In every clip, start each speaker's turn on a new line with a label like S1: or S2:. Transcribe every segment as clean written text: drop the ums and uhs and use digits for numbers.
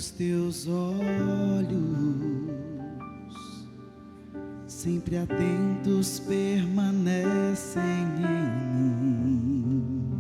S1: os teus olhos, sempre atentos, permanecem em mim,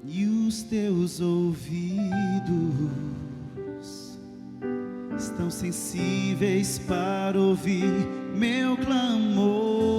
S1: e os teus ouvidos estão sensíveis para ouvir meu clamor.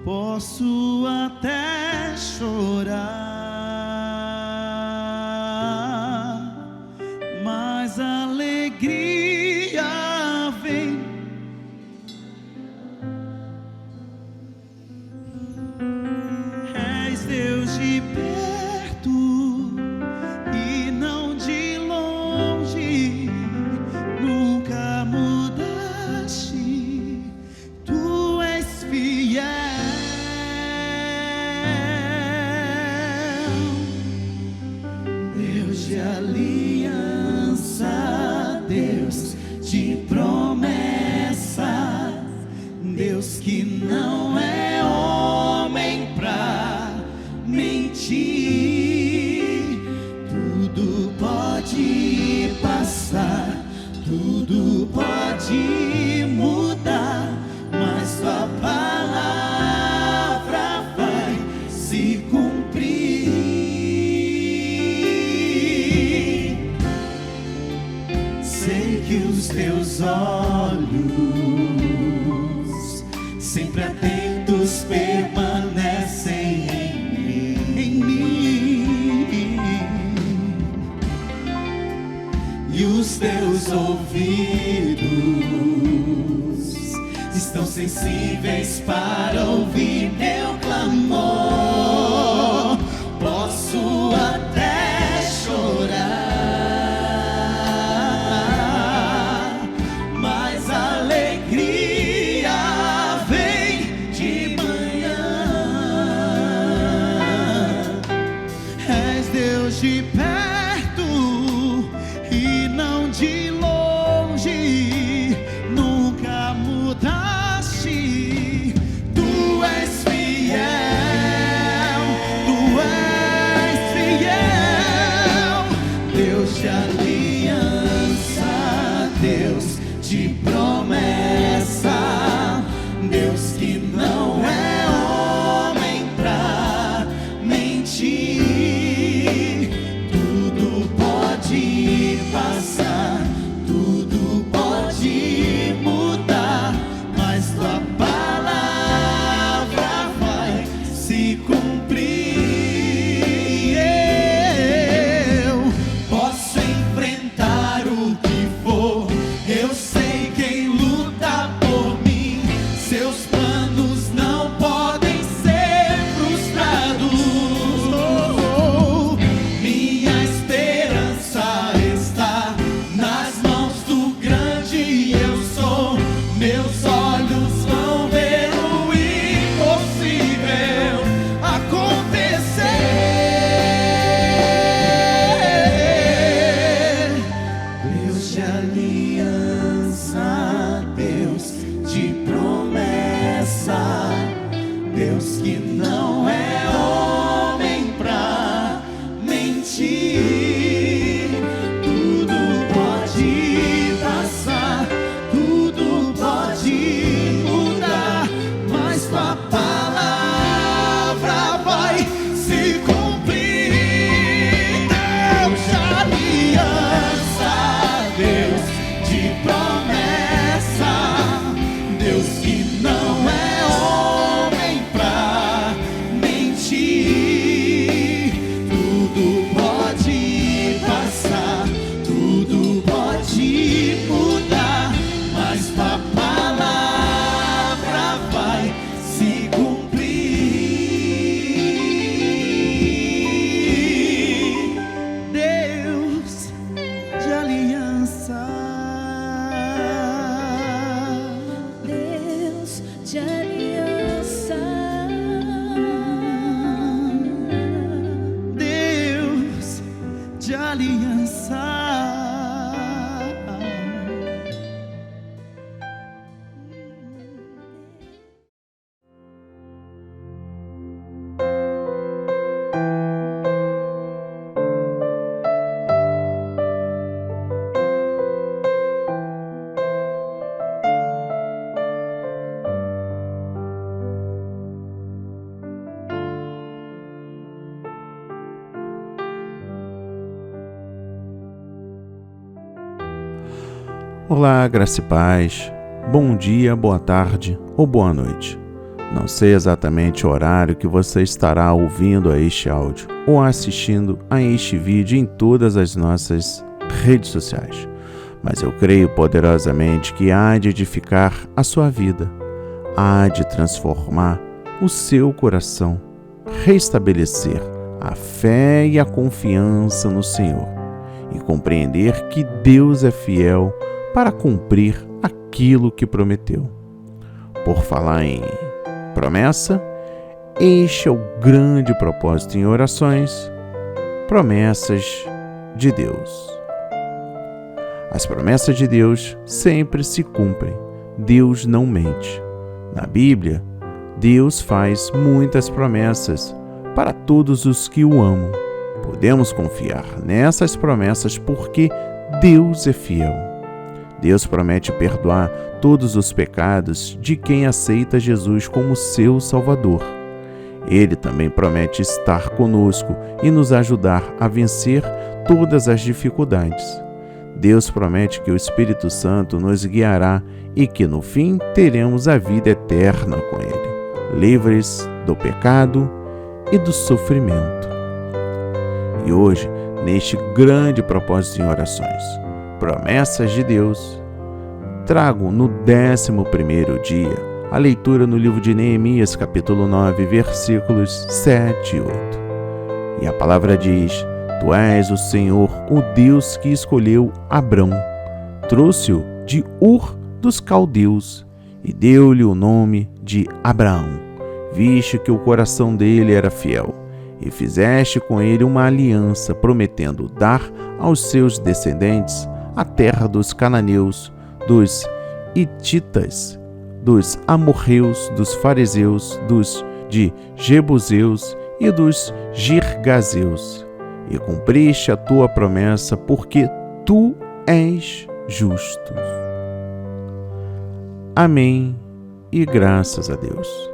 S1: Posso até chorar, mas a alegria vem. És Deus de perto e não de longe, nunca mudaste, tu és fiel. Deus de aliança, Deus de promessa, Deus que não é homem pra mentir. Tudo pode passar, tudo pode mudar, mas tua palavra vai se cumprir. Sei que os teus olhos, sempre atentos, permanecem em mim, e os teus ouvidos estão sensíveis para ouvir meu clamor. Posso até chorar, mas a alegria vem de manhã. És Deus de perto e não de longe, nunca mudaste, tu és fiel, tu és fiel. Deus de aliança, Deus de promessa, Deus que não é homem pra mentir. Tudo pode passar, tudo pode mudar, mas tua palavra vai se cumprir. Eu posso enfrentar o que for, eu sei quem luta por mim. Seus planos não podem ser frustrados. Minha esperança está nas mãos do grande eu sou. Meus olhos vão ver o impossível acontecer. Deus de aliança, Deus de promessa, Deus que não é homem pra mentir. Tudo pode passar, tudo pode mudar, mas tua palavra vai se cumprir. Deus de aliança, Deus
S2: Olá, graça e paz. Bom dia, boa tarde ou boa noite. Não sei exatamente o horário que você estará ouvindo a este áudio ou assistindo a este vídeo em todas as nossas redes sociais, mas eu creio poderosamente que há de edificar a sua vida, há de transformar o seu coração, restabelecer a fé e a confiança no Senhor e compreender que Deus é fiel para cumprir aquilo que prometeu. Por falar em promessa, este é o grande propósito em orações, promessas de Deus. As promessas de Deus sempre se cumprem. Deus não mente. Na Bíblia, Deus faz muitas promessas para todos os que o amam. Podemos confiar nessas promessas porque Deus é fiel. Deus promete perdoar todos os pecados de quem aceita Jesus como seu Salvador. Ele também promete estar conosco e nos ajudar a vencer todas as dificuldades. Deus promete que o Espírito Santo nos guiará e que no fim teremos a vida eterna com Ele, livres do pecado e do sofrimento. E hoje, neste grande propósito em orações, promessas de Deus, trago no 11º dia a leitura no livro de Neemias, capítulo 9, versículos 7 e 8. E a palavra diz: Tu és o Senhor, o Deus que escolheu Abrão, trouxe-o de Ur dos Caldeus e deu-lhe o nome de Abraão, viste que o coração dele era fiel, e fizeste com ele uma aliança, prometendo dar aos seus descendentes a terra dos cananeus, dos hititas, dos amorreus, dos fariseus, dos de jebuseus e dos girgazeus. E cumpriste a tua promessa, porque tu és justo. Amém e graças a Deus.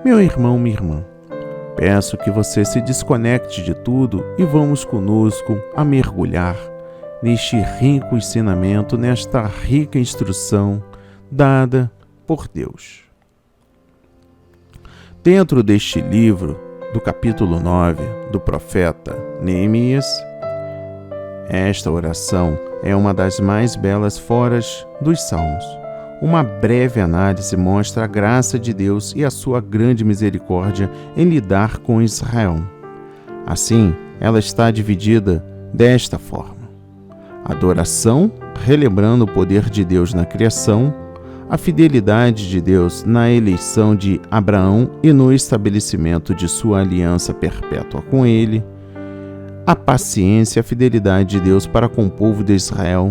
S2: Meu irmão, minha irmã, peço que você se desconecte de tudo e vamos conosco a mergulhar neste rico ensinamento, nesta rica instrução dada por Deus. Dentro deste livro, do capítulo 9 do profeta Neemias, esta oração é uma das mais belas fora dos Salmos. Uma breve análise mostra a graça de Deus e a sua grande misericórdia em lidar com Israel. Assim, ela está dividida desta forma: adoração, relembrando o poder de Deus na criação, a fidelidade de Deus na eleição de Abraão e no estabelecimento de sua aliança perpétua com ele, a paciência e a fidelidade de Deus para com o povo de Israel,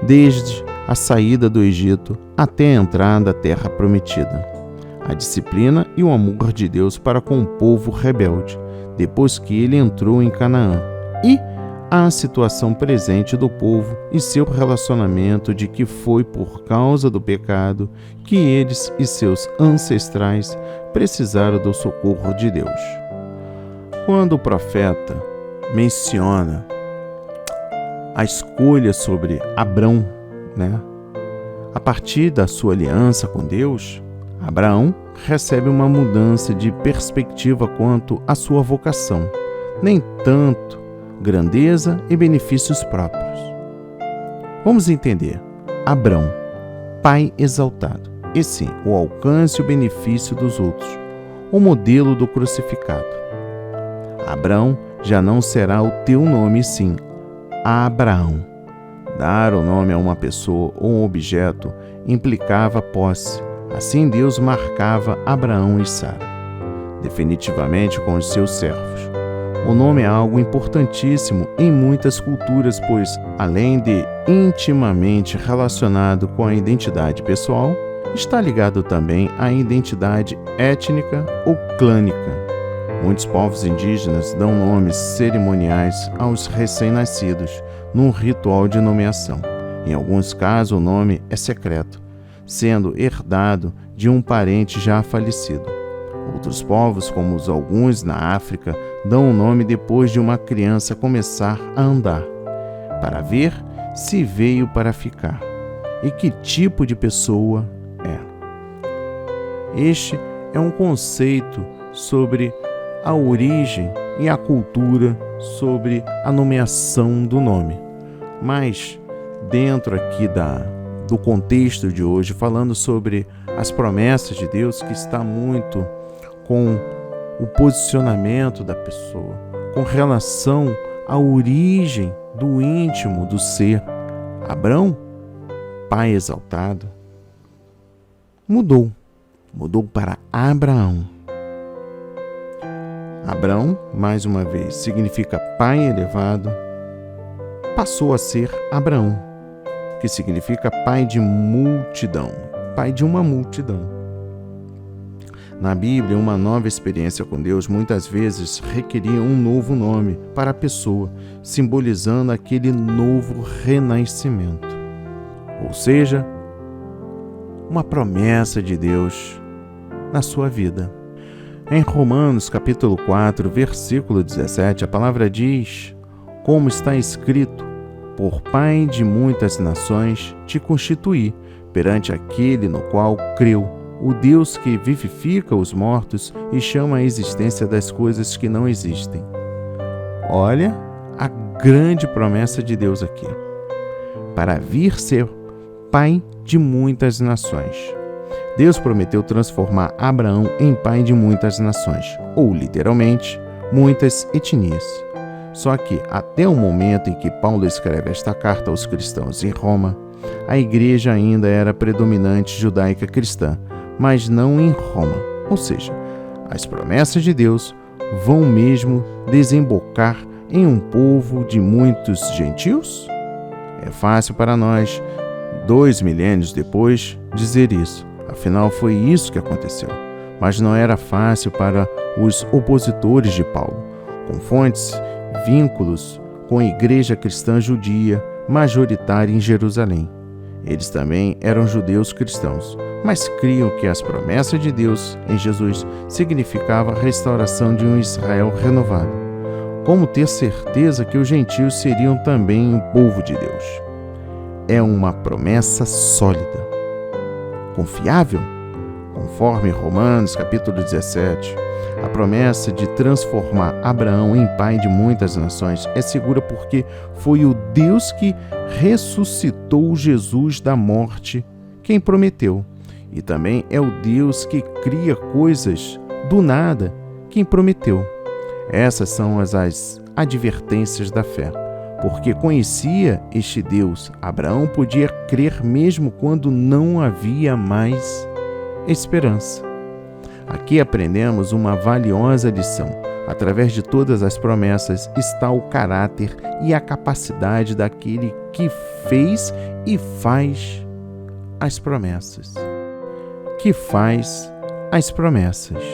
S2: desde a saída do Egito até a entrada da terra prometida, a disciplina e o amor de Deus para com o povo rebelde, depois que ele entrou em Canaã, e a situação presente do povo e seu relacionamento de que foi por causa do pecado que eles e seus ancestrais precisaram do socorro de Deus. Quando o profeta menciona a escolha sobre Abrão, a partir da sua aliança com Deus, Abraão recebe uma mudança de perspectiva quanto à sua vocação, nem tanto grandeza e benefícios próprios. Vamos entender. Abrão, pai exaltado, e sim, o alcance e o benefício dos outros, o modelo do crucificado. Abrão já não será o teu nome, sim, Abraão. Dar o nome a uma pessoa ou um objeto implicava posse. Assim Deus marcava Abraão e Sara, definitivamente com os seus servos. O nome é algo importantíssimo em muitas culturas, pois, além de intimamente relacionado com a identidade pessoal, está ligado também à identidade étnica ou clânica. Muitos povos indígenas dão nomes cerimoniais aos recém-nascidos, num ritual de nomeação. Em alguns casos, o nome é secreto, sendo herdado de um parente já falecido. Outros povos, como alguns na África, dão o nome depois de uma criança começar a andar, para ver se veio para ficar. e que tipo de pessoa é. Este é um conceito sobre a origem e a cultura sobre a nomeação do nome. Mas, dentro aqui do contexto de hoje, falando sobre as promessas de Deus, que está muito com o posicionamento da pessoa, com relação à origem do íntimo do ser. Abrão, pai exaltado, mudou para Abraão. Abrão, mais uma vez, significa pai elevado, passou a ser Abraão, que significa pai de multidão, pai de uma multidão. Na Bíblia, uma nova experiência com Deus muitas vezes requeria um novo nome para a pessoa, simbolizando aquele novo renascimento. Ou seja, uma promessa de Deus na sua vida. Em Romanos capítulo 4, versículo 17, a palavra diz: como está escrito, por pai de muitas nações te constituí, perante aquele no qual creu, o Deus que vivifica os mortos e chama a existência das coisas que não existem. Olha a grande promessa de Deus aqui, para vir ser pai de muitas nações. Deus prometeu transformar Abraão em pai de muitas nações, ou literalmente, muitas etnias. Só que, até o momento em que Paulo escreve esta carta aos cristãos em Roma, a igreja ainda era predominante judaica cristã, mas não em Roma. Ou seja, as promessas de Deus vão mesmo desembocar em um povo de muitos gentios? É fácil para nós, 2 milênios depois, dizer isso. Afinal, foi isso que aconteceu. Mas não era fácil para os opositores de Paulo, com fontes, vínculos com a igreja cristã judia majoritária em Jerusalém. Eles também eram judeus cristãos, mas criam que as promessas de Deus em Jesus significavam a restauração de um Israel renovado. Como ter certeza que os gentios seriam também o povo de Deus? É uma promessa sólida, confiável, conforme Romanos capítulo 17. A promessa de transformar Abraão em pai de muitas nações é segura porque foi o Deus que ressuscitou Jesus da morte quem prometeu. E também é o Deus que cria coisas do nada quem prometeu. Essas são as advertências da fé. Porque conhecia este Deus, Abraão podia crer mesmo quando não havia mais esperança. Aqui aprendemos uma valiosa lição. Através de todas as promessas está o caráter e a capacidade daquele que fez e faz as promessas. Que faz as promessas.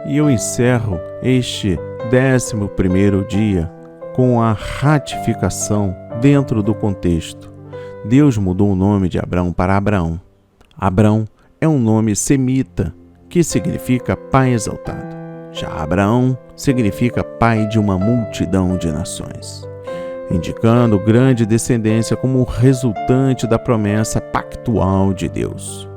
S2: E eu encerro este 11º dia com a ratificação dentro do contexto. Deus mudou o nome de Abrão para Abraão. Abrão é um nome semita, que significa pai exaltado. Já Abraão significa pai de uma multidão de nações, indicando grande descendência como resultante da promessa pactual de Deus.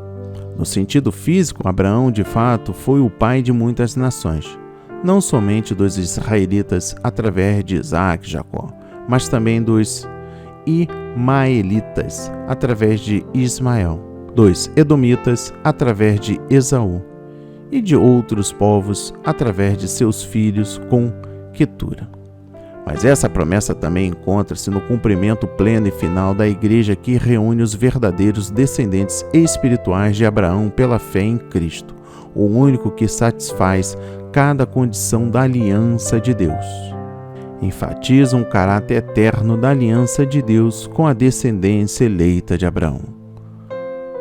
S2: No sentido físico, Abraão de fato foi o pai de muitas nações, não somente dos israelitas através de Isaac e Jacó, mas também dos Ismaelitas através de Ismael, dos Edomitas através de Esaú e de outros povos através de seus filhos com Quetura. Mas essa promessa também encontra-se no cumprimento pleno e final da igreja que reúne os verdadeiros descendentes espirituais de Abraão pela fé em Cristo, o único que satisfaz cada condição da aliança de Deus. Enfatiza um caráter eterno da aliança de Deus com a descendência eleita de Abraão.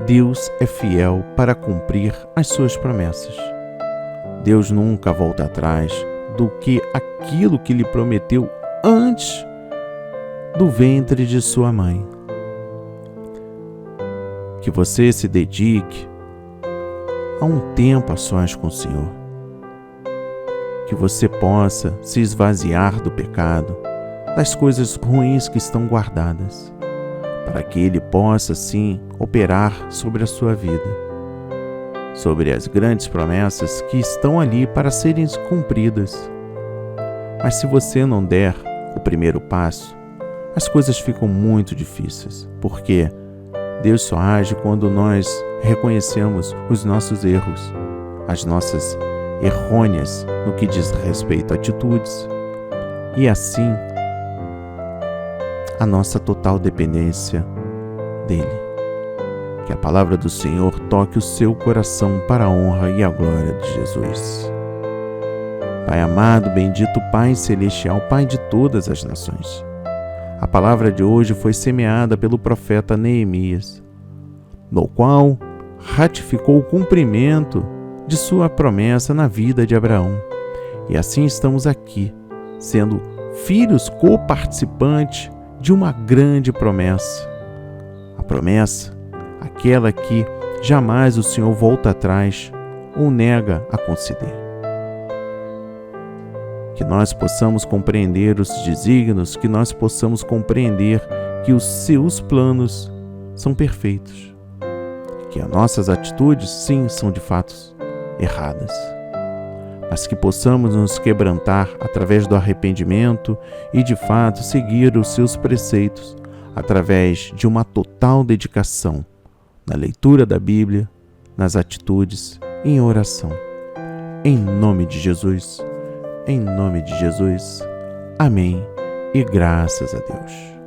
S2: Deus é fiel para cumprir as suas promessas. Deus nunca volta atrás do que aquilo que lhe prometeu antes do ventre de sua mãe. Que você se dedique a um tempo a sós com o Senhor. Que você possa se esvaziar do pecado, das coisas ruins que estão guardadas, para que Ele possa, sim, operar sobre a sua vida, sobre as grandes promessas que estão ali para serem cumpridas. Mas se você não der o primeiro passo, as coisas ficam muito difíceis, porque Deus só age quando nós reconhecemos os nossos erros, as nossas errôneas no que diz respeito a atitudes, e assim a nossa total dependência dele. Que a palavra do Senhor toque o seu coração para a honra e a glória de Jesus. Pai amado, bendito Pai celestial, Pai de todas as nações, a palavra de hoje foi semeada pelo profeta Neemias, no qual ratificou o cumprimento de sua promessa na vida de Abraão. E assim estamos aqui, sendo filhos co-participantes de uma grande promessa. A promessa, aquela que jamais o Senhor volta atrás ou nega a conceder. Que nós possamos compreender os desígnios, que nós possamos compreender que os seus planos são perfeitos. Que as nossas atitudes, sim, são de fato erradas. Mas que possamos nos quebrantar através do arrependimento e, de fato, seguir os seus preceitos através de uma total dedicação na leitura da Bíblia, nas atitudes e em oração. Em nome de Jesus. Em nome de Jesus. Amém. E graças a Deus.